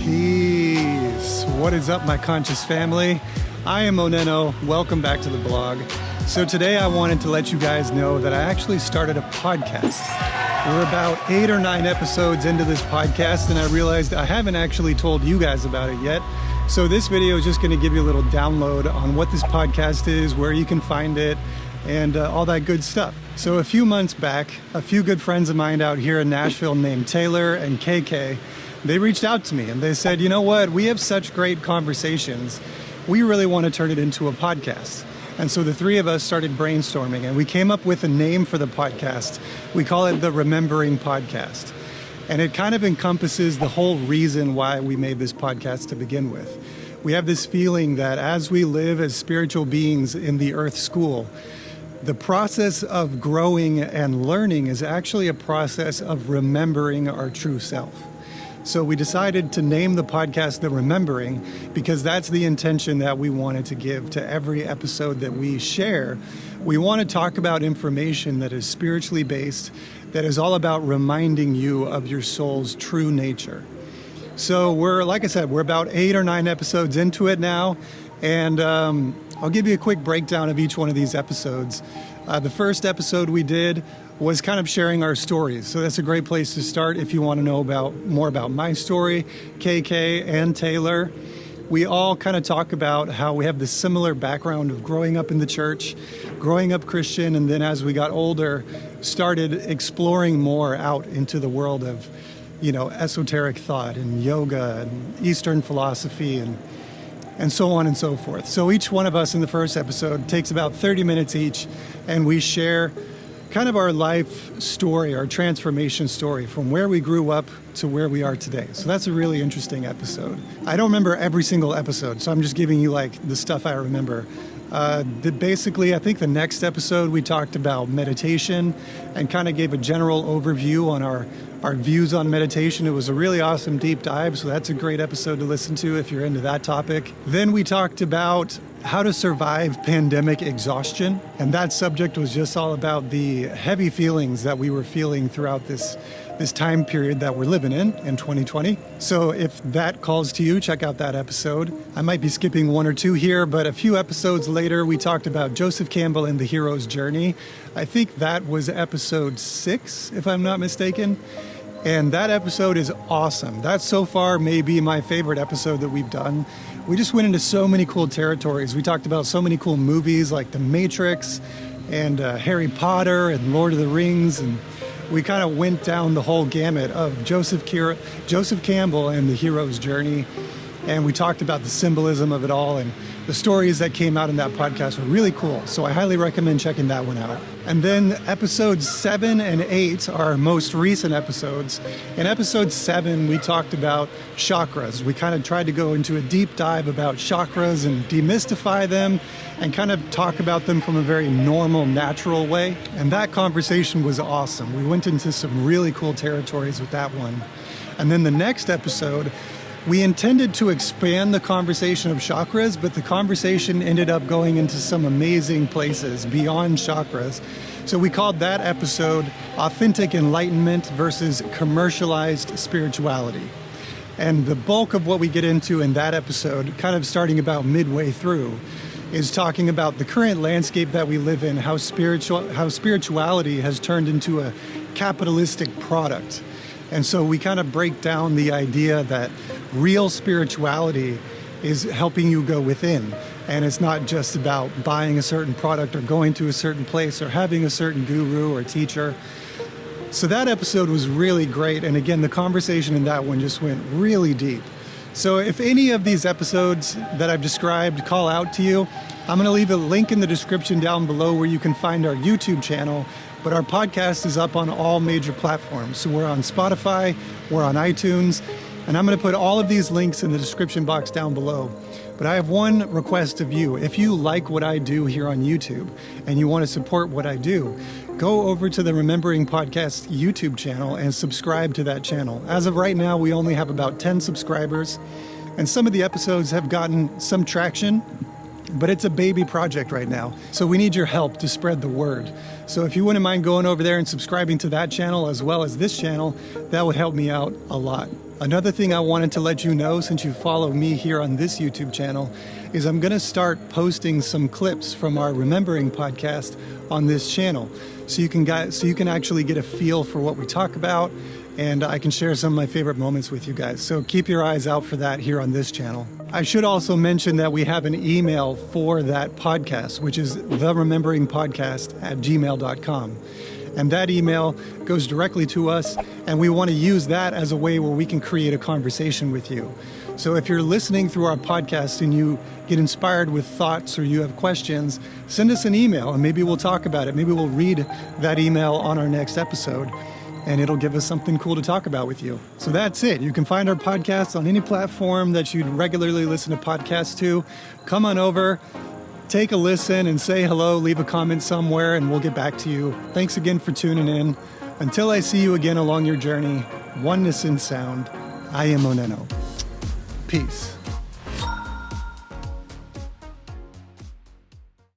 Peace. What is up, my conscious family? I am OnenO. Welcome back to the blog. So today I wanted to let you guys know that I actually started a podcast. We're about 8 or 9 episodes into this podcast, and I realized I haven't actually told you guys about it yet. So this video is just going to give you a little download on what this podcast is, where you can find it, and all that good stuff. So a few months back, a few good friends of mine out here in Nashville named Taylor and KK, they reached out to me and they said, you know what, we have such great conversations. We really want to turn it into a podcast. And so the three of us started brainstorming and we came up with a name for the podcast. We call it the Remembering Podcast. And it kind of encompasses the whole reason why we made this podcast to begin with. We have this feeling that as we live as spiritual beings in the earth school, the process of growing and learning is actually a process of remembering our true self. So we decided to name the podcast The Remembering because that's the intention that we wanted to give to every episode that we share. We want to talk about information that is spiritually based, that is all about reminding you of your soul's true nature. So like I said, we're about 8 or 9 episodes into it now, and I'll give you a quick breakdown of each one of these episodes. The first episode we did was kind of sharing our stories. So that's a great place to start if you want to know more about my story, KK and Taylor. We all kind of talk about how we have this similar background of growing up in the church, growing up Christian, and then as we got older, started exploring more out into the world of, esoteric thought and yoga and Eastern philosophy and so on and so forth. So each one of us in the first episode takes about 30 minutes each, and we share kind of our life story, our transformation story from where we grew up to where we are today. So that's a really interesting episode. I don't remember every single episode, so I'm just giving you the stuff I remember. Basically, I think the next episode we talked about meditation and kind of gave a general overview on our views on meditation. It was a really awesome deep dive, so that's a great episode to listen to if you're into that topic. Then we talked about how to survive pandemic exhaustion, and that subject was just all about the heavy feelings that we were feeling throughout this time period that we're living in 2020. So if that calls to you, check out that episode. I might be skipping 1 or 2 here, but a few episodes later, we talked about Joseph Campbell and the hero's journey. I think that was episode 6, if I'm not mistaken. And that episode is awesome. That so far may be my favorite episode that we've done. We just went into so many cool territories. We talked about so many cool movies like The Matrix and Harry Potter and Lord of the Rings, and we kind of went down the whole gamut of Joseph Campbell and the hero's journey, and we talked about the symbolism of it all, and the stories that came out in that podcast were really cool, so I highly recommend checking that one out. And then episodes 7 and 8 are our most recent episodes. In episode 7, we talked about chakras. We kind of tried to go into a deep dive about chakras and demystify them and kind of talk about them from a very normal, natural way. And that conversation was awesome. We went into some really cool territories with that one. And then the next episode, we intended to expand the conversation of chakras, but the conversation ended up going into some amazing places beyond chakras. So we called that episode Authentic Enlightenment versus Commercialized Spirituality. And the bulk of what we get into in that episode, kind of starting about midway through, is talking about the current landscape that we live in, how spirituality has turned into a capitalistic product. And so we kind of break down the idea that real spirituality is helping you go within. And it's not just about buying a certain product or going to a certain place or having a certain guru or teacher. So that episode was really great. And again, the conversation in that one just went really deep. So if any of these episodes that I've described call out to you, I'm going to leave a link in the description down below where you can find our YouTube channel. But our podcast is up on all major platforms. So we're on Spotify, we're on iTunes, and I'm going to put all of these links in the description box down below. But I have one request of you. If you like what I do here on YouTube and you want to support what I do, go over to the Remembering Podcast YouTube channel and subscribe to that channel. As of right now, we only have about 10 subscribers, and some of the episodes have gotten some traction. but it's a baby project right now. So we need your help to spread the word. So if you wouldn't mind going over there and subscribing to that channel as well as this channel, that would help me out a lot. Another thing I wanted to let you know, since you follow me here on this YouTube channel, is I'm going to start posting some clips from our Remembering podcast on this channel. So you can actually get a feel for what we talk about, and I can share some of my favorite moments with you guys. So keep your eyes out for that here on this channel. I should also mention that we have an email for that podcast, which is therememberingpodcast@gmail.com. And that email goes directly to us, and we want to use that as a way where we can create a conversation with you. So if you're listening through our podcast and you get inspired with thoughts or you have questions, send us an email and maybe we'll talk about it. Maybe we'll read that email on our next episode, and it'll give us something cool to talk about with you. So that's it. You can find our podcasts on any platform that you'd regularly listen to podcasts to. Come on over, take a listen, and say hello, leave a comment somewhere, and we'll get back to you. Thanks again for tuning in. Until I see you again along your journey, oneness in sound, I am OnenO. Peace.